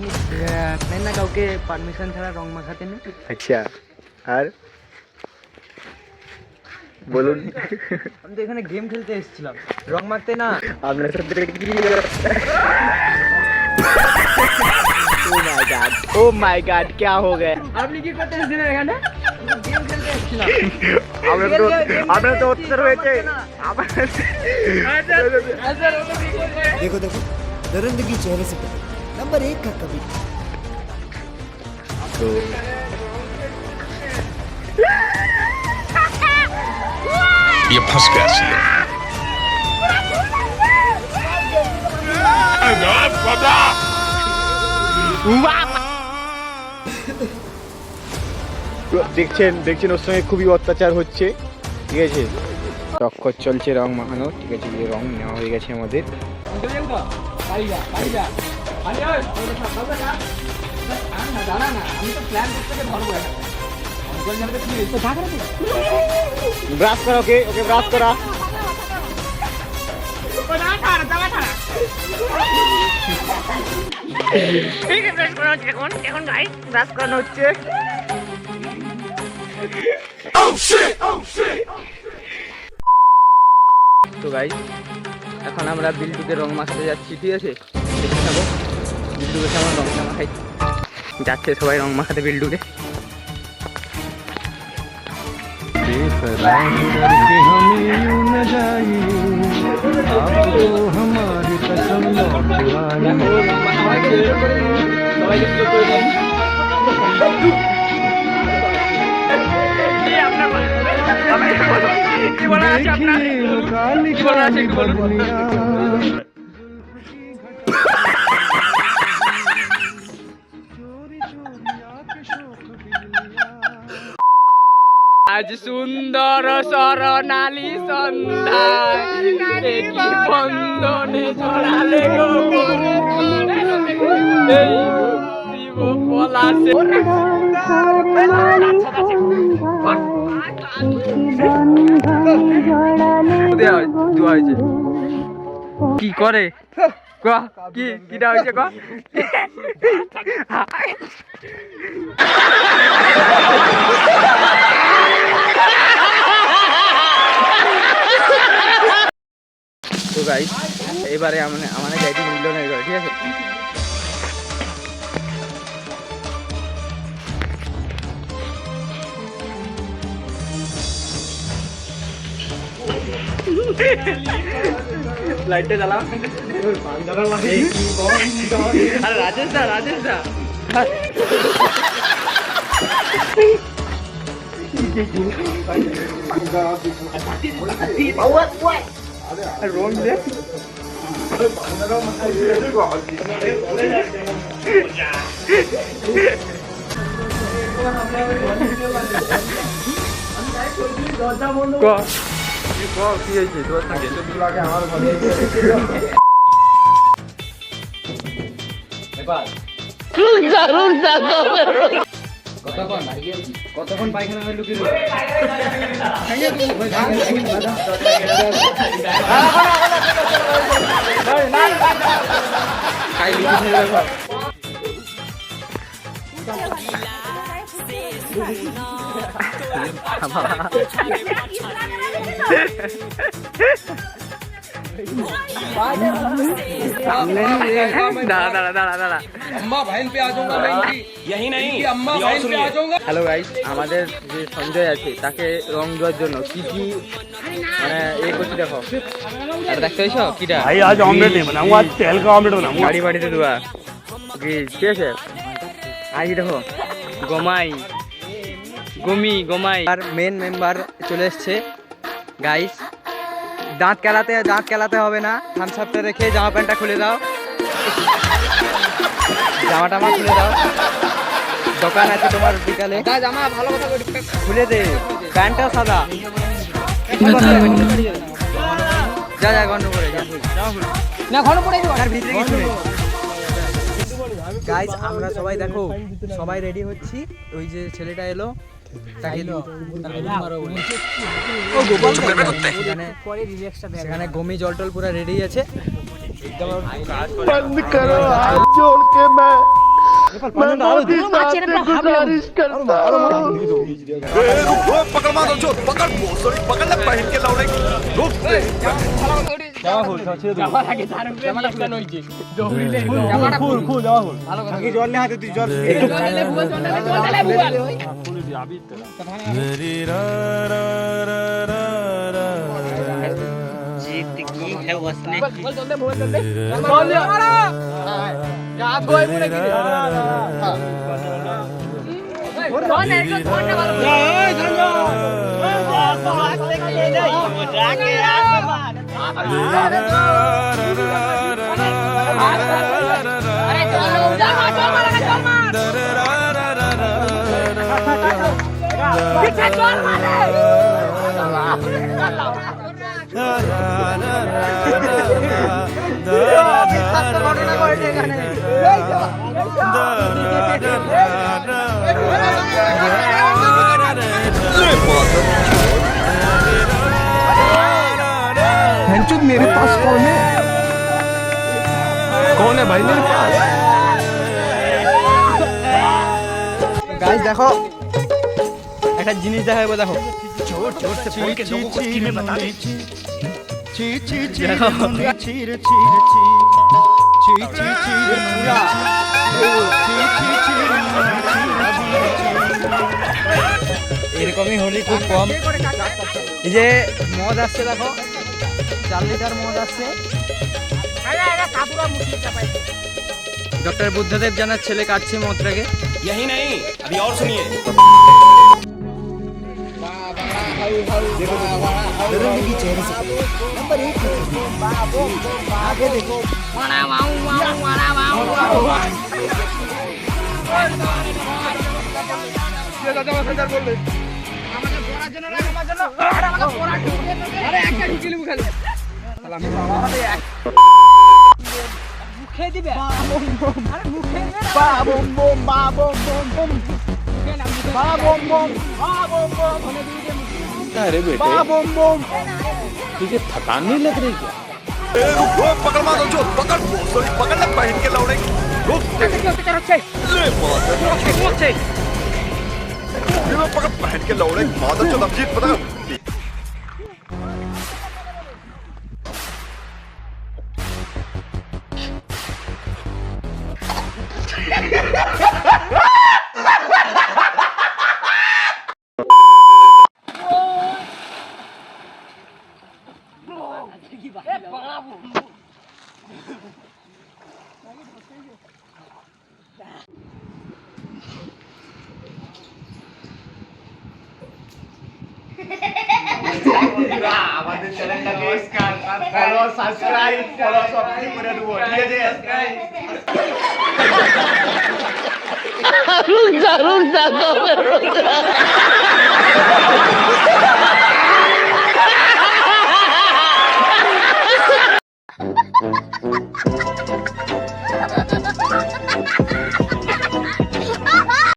আপনি নেন না কাউকে পারমিশন ছাড়া রং মাখাতে নেই। আচ্ছা, আর বলুন। আমি তো এখানে গেম খেলতে এসেছিলাম, রং মাখতে না। আপনার সাথে কি ও মাই গড क्या हो गया? আপনি কি করতে এসেছিলেন এখানে? গেম খেলতে এসেছিলাম। আমরা তো উত্তর হয়েছে। देखो देखो दरिंदगी चेहरे से पता नंबर 1 का कवि तो ये फंस गया सी দেখছেন ওর সঙ্গে খুবই অত্যাচার হচ্ছে, ঠিক আছে। টক্কর চলছে রং মাখানো, ঠিক আছে। যে রং নেওয়া হয়ে গেছে আমাদের। ব্রাশ করা, ওকে ওকে ব্রাশ করা। এখন গাইস ব্রাশ করানো হচ্ছে। তো গাইস এখন আমরা বিল্টুকে রং মাখাতে যাচ্ছি, ঠিক আছে। দেখে থাকো বিল্টুকে কেমন রং মাখাই। যাচ্ছে সবাই রং মাখাতে বিল্টুকে। আজ সুন্দর স্বর্ণালী সন্ধ্যায় বন্ধনে জড়ালে গো এই শিব পলাশে। কি করে কিটা হয়েছে ক? তো গাইস এবারে আমাদের গাড়িটি মিলল না, এবারে ঠিক আছে। লাইটটা জ্বালাও। আরে রাজেশ দা রং দে। কি হয়েছে তোর সঙ্গে? কতক্ষণ পায়খানা হয়ে লুকিয়ে দাঁড়া। अम्मा बहन पे आ जाऊंगा मैं इनकी, यही नहीं अम्मा बहन पे आ जाऊंगा। হ্যালো গাইস, আমাদের যে সঞ্জয় আছে তাকে রং দেওয়ার জন্য কি কি মানে করছি দেখো। আর দেখতে পাইছো কিটা? भाई आज ऑमलेट नहीं बनाऊंगा, आज तेल का ऑमलेट बनाऊंगा। বাড়ি বাড়িতে দেওয়া ঠিক আছে। আজ দেখো গমাই আর মেন মেম্বার চলে এসছে গাইস। দাঁত কেলাতে হবে না, থামস আপটা রেখে জামা প্যান্টটা খুলে দাও, জামাটা আমার খুলে দাও। দোকান আছে তোমার বিকালে, জামা ভালো কথা খুলে দে, প্যান্টটাও সাদা। যা গন্ধ করে না, ঘন পড়ে আর ভিতরে কিছু নেই। গাইস আমরা সবাই দেখো, সবাই রেডি হচ্ছি। ওই যে ছেলেটা এলো তাকে সেখানে গমি জল টল পুরো রেডি আছে। बंद करो हाथ जोड़ के मैं पकड़ मारो जो पकड़ सॉरी पकड़ ले पहन के लौड़े रुक जीत की है उसने मेरे पास कौन है भाई मेरे पास गाइस देखो একটা জিনিস দেখাবো দেখো जोर जोर से बोल के लोगों को स्कीमें बता दे ची ची ची चीर चीर ची ची चीर এরকমই হলে খুব কম এই যে মদ আসছে দেখো 4 লিটার মদ আসছে ডক্টর বুদ্ধদেব জানার ছেলে কাটছে মদটাকে यही नहीं अभी और सुनिए नरेंद्र की चेहरे से नंबर 1 आगे देखो अरे बेटे तुझे थकान नहीं लग रही क्या पकड़ मारो जो पकड़ सॉरी पकड़ ले पहन के लौड़े रुक पकड़ पहन के लौड़े मादर जो लमजीत पता আমাদের চ্যানেলটাকে ফলো সাবস্ক্রাইব ফলো সব কিছু করে দেবো ঠিক আছে रुक जा